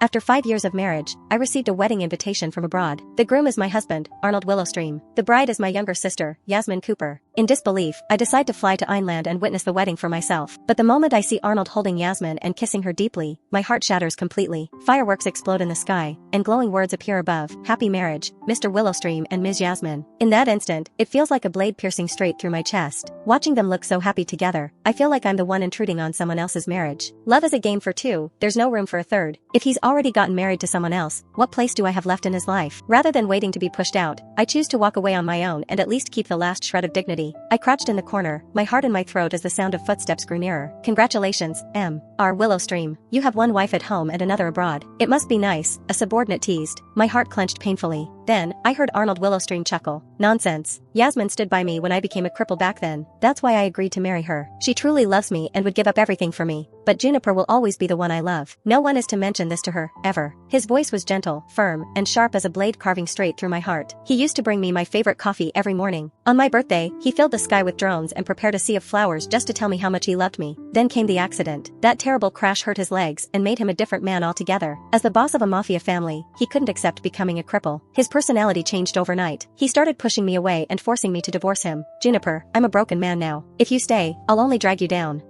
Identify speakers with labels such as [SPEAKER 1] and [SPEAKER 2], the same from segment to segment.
[SPEAKER 1] After 5 years of marriage, I received a wedding invitation from abroad. The groom is my husband, Arnold Willowstream. The bride is my younger sister, Yasmin Cooper. In disbelief, I decide to fly to Ireland and witness the wedding for myself. But the moment I see Arnold holding Yasmin and kissing her deeply, my heart shatters completely. Fireworks explode in the sky, and glowing words appear above. Happy marriage, Mr. Willowstream and Ms. Yasmin. In that instant, it feels like a blade piercing straight through my chest. Watching them look so happy together, I feel like I'm the one intruding on someone else's marriage. Love is a game for two, there's no room for a third. If he's already gotten married to someone else, what place do I have left in his life? Rather than waiting to be pushed out, I choose to walk away on my own and at least keep the last shred of dignity. I crouched in the corner, my heart in my throat as the sound of footsteps grew nearer. Congratulations, M.R. Willowstream. You have one wife at home and another abroad. It must be nice, a subordinate teased. My heart clenched painfully. Then, I heard Arnold Willowstream chuckle. Nonsense. Yasmin stood by me when I became a cripple back then. That's why I agreed to marry her. She truly loves me and would give up everything for me. But Juniper will always be the one I love. No one is to mention this to her, ever. His voice was gentle, firm, and sharp as a blade carving straight through my heart. He used to bring me my favorite coffee every morning. On my birthday, he filled the sky with drones and prepared a sea of flowers just to tell me how much he loved me. Then came the accident. That terrible crash hurt his legs and made him a different man altogether. As the boss of a mafia family, he couldn't accept becoming a cripple. His personality changed overnight. He started pushing me away and forcing me to divorce him. Juniper, I'm a broken man now. If you stay, I'll only drag you down.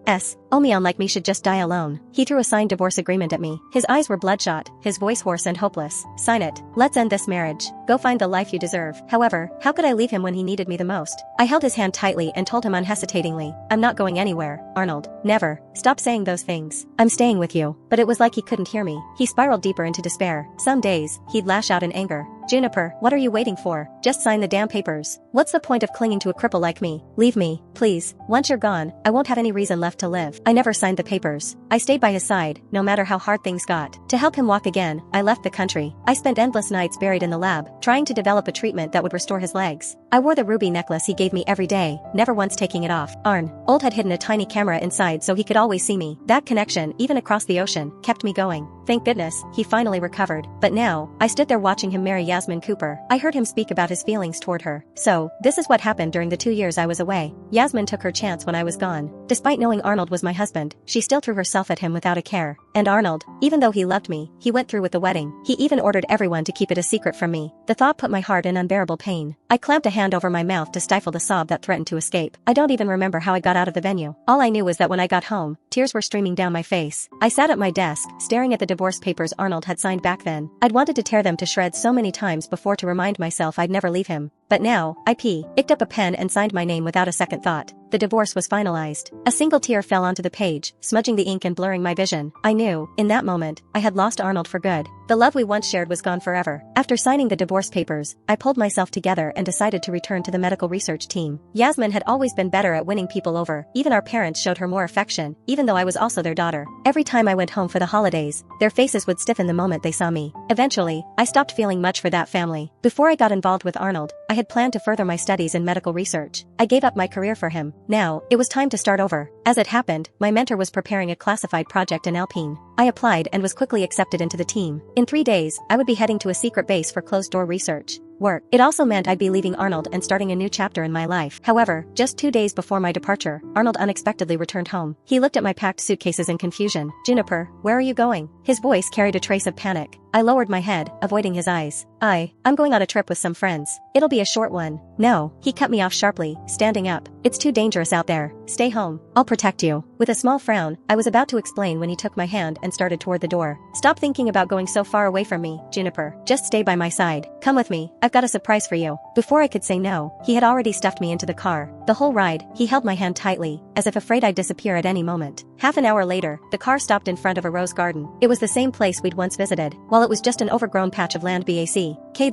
[SPEAKER 1] Omion like me should just die alone. He threw a signed divorce agreement at me. His eyes were bloodshot, his voice hoarse and hopeless. Sign it. Let's end this marriage. Go find the life you deserve. However, how could I leave him when he needed me the most? I held his hand tightly and told him unhesitatingly, I'm not going anywhere, Arnold. Never. Stop saying those things. I'm staying with you. But it was like he couldn't hear me. He spiraled deeper into despair. Some days, he'd lash out in anger. Juniper, what are you waiting for? Just sign the damn papers. What's the point of clinging to a cripple like me? Leave me, please. Once you're gone, I won't have any reason left to live. I never signed the papers. I stayed by his side, no matter how hard things got. To help him walk again, I left the country. I spent endless nights buried in the lab, trying to develop a treatment that would restore his legs. I wore the ruby necklace he gave me every day, never once taking it off. Arnold had hidden a tiny camera inside so he could always see me. That connection, even across the ocean, kept me going. Thank goodness, he finally recovered. But now, I stood there watching him marry Yasmin Cooper. I heard him speak about his feelings toward her. So, this is what happened during the 2 years I was away. Yasmin took her chance when I was gone. Despite knowing Arnold was my husband, she still threw herself at him without a care. And Arnold, even though he loved me, he went through with the wedding. He even ordered everyone to keep it a secret from me. The thought put my heart in unbearable pain. I clamped a hand over my mouth to stifle the sob that threatened to escape. I don't even remember how I got out of the venue. All I knew was that when I got home, tears were streaming down my face. I sat at my desk, staring at the divorce papers Arnold had signed back then. I'd wanted to tear them to shreds so many times before to remind myself I'd never leave him. But now, I picked up a pen and signed my name without a second thought. The divorce was finalized. A single tear fell onto the page, smudging the ink and blurring my vision. I knew, in that moment, I had lost Arnold for good. The love we once shared was gone forever. After signing the divorce papers, I pulled myself together and decided to return to the medical research team. Yasmin had always been better at winning people over. Even our parents showed her more affection, even though I was also their daughter. Every time I went home for the holidays, their faces would stiffen the moment they saw me. Eventually, I stopped feeling much for that family. Before I got involved with Arnold, I had planned to further my studies in medical research. I gave up my career for him. Now, it was time to start over. As it happened, my mentor was preparing a classified project in Alpine. I applied and was quickly accepted into the team. In 3 days, I would be heading to a secret base for closed-door research work. It also meant I'd be leaving Arnold and starting a new chapter in my life. However, just 2 days before my departure, Arnold unexpectedly returned home. He looked at my packed suitcases in confusion. Juniper, where are you going? His voice carried a trace of panic. I lowered my head, avoiding his eyes. I'm going on a trip with some friends. It'll be a short one. No, he cut me off sharply, standing up. It's too dangerous out there. Stay home. I'll protect you. With a small frown, I was about to explain when he took my hand and started toward the door. Stop thinking about going so far away from me, Juniper. Just stay by my side. Come with me. I've got a surprise for you. Before I could say no, he had already stuffed me into the car. The whole ride, he held my hand tightly, as if afraid I'd disappear at any moment. Half an hour later, the car stopped in front of a rose garden. It was the same place we'd once visited, while it was just an overgrown patch of land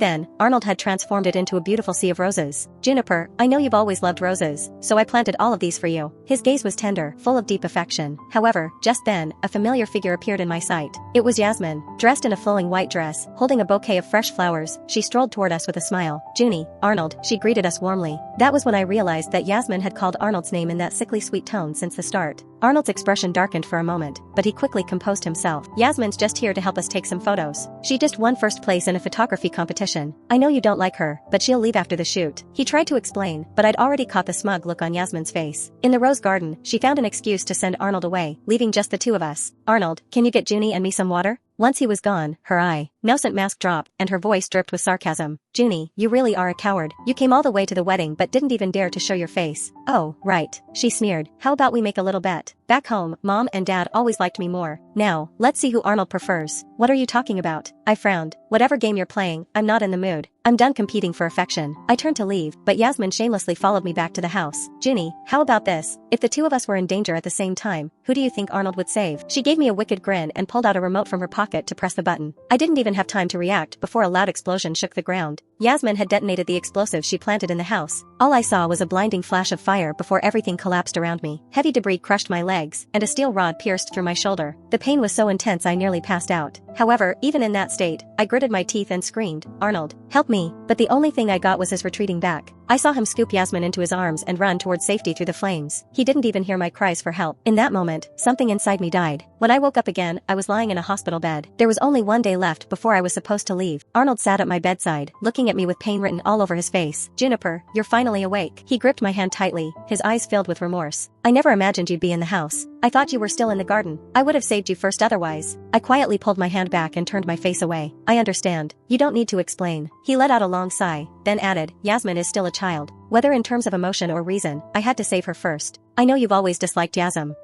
[SPEAKER 1] then, Arnold had transformed it into a beautiful sea of roses. Juniper, I know you've always loved roses, so I planted all of these for you. His gaze was tender, full of deep affection. However, just then, a familiar figure appeared in my sight. It was Yasmin, dressed in a flowing white dress, holding a bouquet of fresh flowers. She strolled toward us with a smile. Junie, Arnold, she greeted us warmly. That was when I realized that Yasmin had called Arnold's name in that sickly sweet tone since the start. Arnold's expression darkened for a moment, but he quickly composed himself. Yasmin's just here to help us take some photos. She just won first place in a photography competition. I know you don't like her, but she'll leave after the shoot. He tried to explain, but I'd already caught the smug look on Yasmin's face. In the rose garden, she found an excuse to send Arnold away, leaving just the two of us. Arnold, can you get Junie and me some water? Once he was gone, her innocent mask dropped and her voice dripped with sarcasm. Junie, you really are a coward. You came all the way to the wedding but didn't even dare to show your face. Oh, right. She sneered. How about we make a little bet? Back home, Mom and Dad always liked me more. Now, let's see who Arnold prefers. What are you talking about? I frowned. Whatever game you're playing, I'm not in the mood. I'm done competing for affection. I turned to leave, but Yasmin shamelessly followed me back to the house. Junie, how about this? If the two of us were in danger at the same time, who do you think Arnold would save? She gave me a wicked grin and pulled out a remote from her pocket to press the button. I didn't even have time to react before a loud explosion shook the ground. Yasmin had detonated the explosive she planted in the house. All I saw was a blinding flash of fire before everything collapsed around me. Heavy debris crushed my legs, and a steel rod pierced through my shoulder. The pain was so intense I nearly passed out. However, even in that state, I gritted my teeth and screamed, Arnold, help me, but the only thing I got was his retreating back. I saw him scoop Yasmin into his arms and run toward safety through the flames. He didn't even hear my cries for help. In that moment, something inside me died. When I woke up again, I was lying in a hospital bed. There was only one day left before I was supposed to leave. Arnold sat at my bedside, looking at me with pain written all over his face. Juniper, you're finally awake. He gripped my hand tightly, his eyes filled with remorse. I never imagined you'd be in the house. I thought you were still in the garden. I would have saved you first otherwise. I quietly pulled my hand back and turned my face away. I understand. You don't need to explain. He let out a long sigh, then added, Yasmin is still a child. Whether in terms of emotion or reason, I had to save her first. I know you've always disliked Yasmin,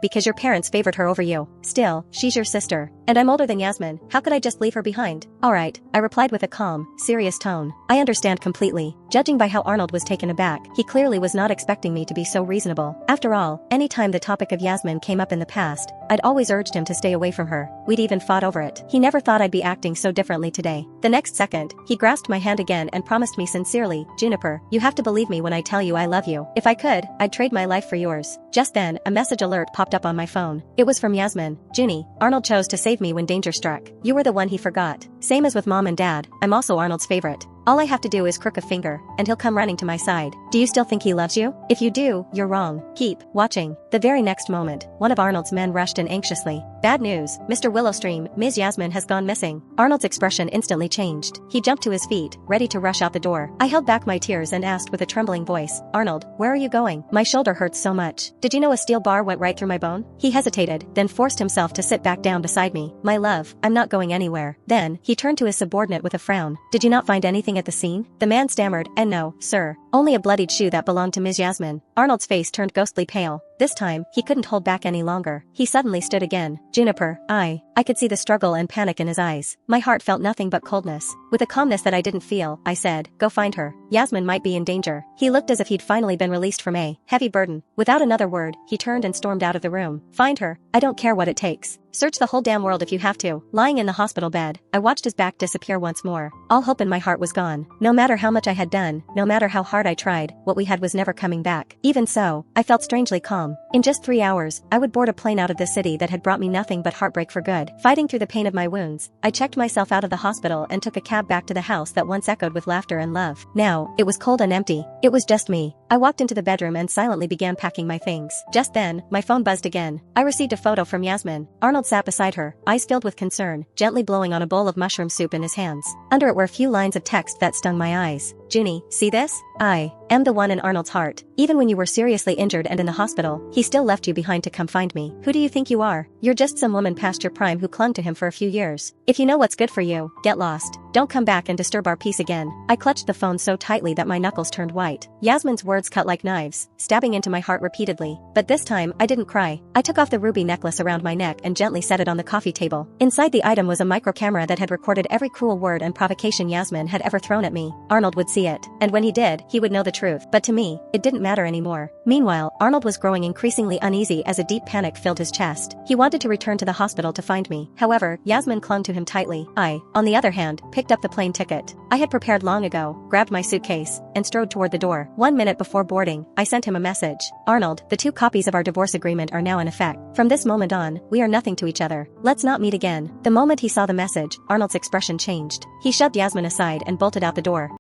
[SPEAKER 1] because your parents favored her over you. Still, she's your sister. And I'm older than Yasmin. How could I just leave her behind? Alright, I replied with a calm, serious tone. I understand completely. Judging by how Arnold was taken aback, he clearly was not expecting me to be so reasonable. After all, anytime the topic of Yasmin came up in the past, I'd always urged him to stay away from her. We'd even fought over it. He never thought I'd be acting so differently today. The next second, he grasped my hand again and promised me sincerely, Juniper, you have to believe me when I tell you I love you. If I could, I'd trade my life for yours. Just then, a message alert popped up on my phone. It was from Yasmin. Junie, Arnold chose to save me when danger struck. You were the one he forgot. Same as with Mom and Dad, I'm also Arnold's favorite. All I have to do is crook a finger, and he'll come running to my side. Do you still think he loves you? If you do, you're wrong. Keep watching. The very next moment, one of Arnold's men rushed in anxiously. Bad news, Mr. Willowstream, Ms. Yasmin has gone missing. Arnold's expression instantly changed. He jumped to his feet, ready to rush out the door. I held back my tears and asked with a trembling voice, Arnold, where are you going? My shoulder hurts so much. Did you know a steel bar went right through my bone? He hesitated, then forced himself to sit back down beside me. My love, I'm not going anywhere. Then, he turned to his subordinate with a frown. Did you not find anything at the scene? The man stammered, and no, sir. Only a bloodied shoe that belonged to Ms. Yasmin. Arnold's face turned ghostly pale. This time, he couldn't hold back any longer. He suddenly stood again. Juniper, I could see the struggle and panic in his eyes. My heart felt nothing but coldness. With a calmness that I didn't feel, I said, go find her. Yasmin might be in danger. He looked as if he'd finally been released from a heavy burden. Without another word, he turned and stormed out of the room. Find her. I don't care what it takes. Search the whole damn world if you have to. Lying in the hospital bed, I watched his back disappear once more. All hope in my heart was gone. No matter how much I had done, no matter how hard I tried, what we had was never coming back. Even so, I felt strangely calm. In just 3 hours, I would board a plane out of the city that had brought me nothing but heartbreak for good. Fighting through the pain of my wounds, I checked myself out of the hospital and took a cab back to the house that once echoed with laughter and love. Now, it was cold and empty. It was just me. I walked into the bedroom and silently began packing my things. Just then, my phone buzzed again. I received a photo from Yasmin. Arnold sat beside her, eyes filled with concern, gently blowing on a bowl of mushroom soup in his hands. Under it were a few lines of text that stung my eyes. Junie, see this? I am the one in Arnold's heart. Even when you were seriously injured and in the hospital, he still left you behind to come find me. Who do you think you are? You're just some woman past your prime who clung to him for a few years. If you know what's good for you, get lost. Don't come back and disturb our peace again. I clutched the phone so tightly that my knuckles turned white. Yasmin's words cut like knives, stabbing into my heart repeatedly. But this time, I didn't cry. I took off the ruby necklace around my neck and gently set it on the coffee table. Inside the item was a micro camera that had recorded every cruel word and provocation Yasmin had ever thrown at me. Arnold would see it, and when he did, he would know the truth. But to me, it didn't matter anymore. Meanwhile, Arnold was growing increasingly uneasy as a deep panic filled his chest. He wanted to return to the hospital to find me. However, Yasmin clung to him tightly. I, on the other hand, picked up the plane ticket I had prepared long ago, grabbed my suitcase, and strode toward the door. 1 minute before boarding, I sent him a message. Arnold, the 2 copies of our divorce agreement are now in effect. From this moment on, we are nothing to each other. Let's not meet again. The moment he saw the message, Arnold's expression changed. He shoved Yasmin aside and bolted out the door.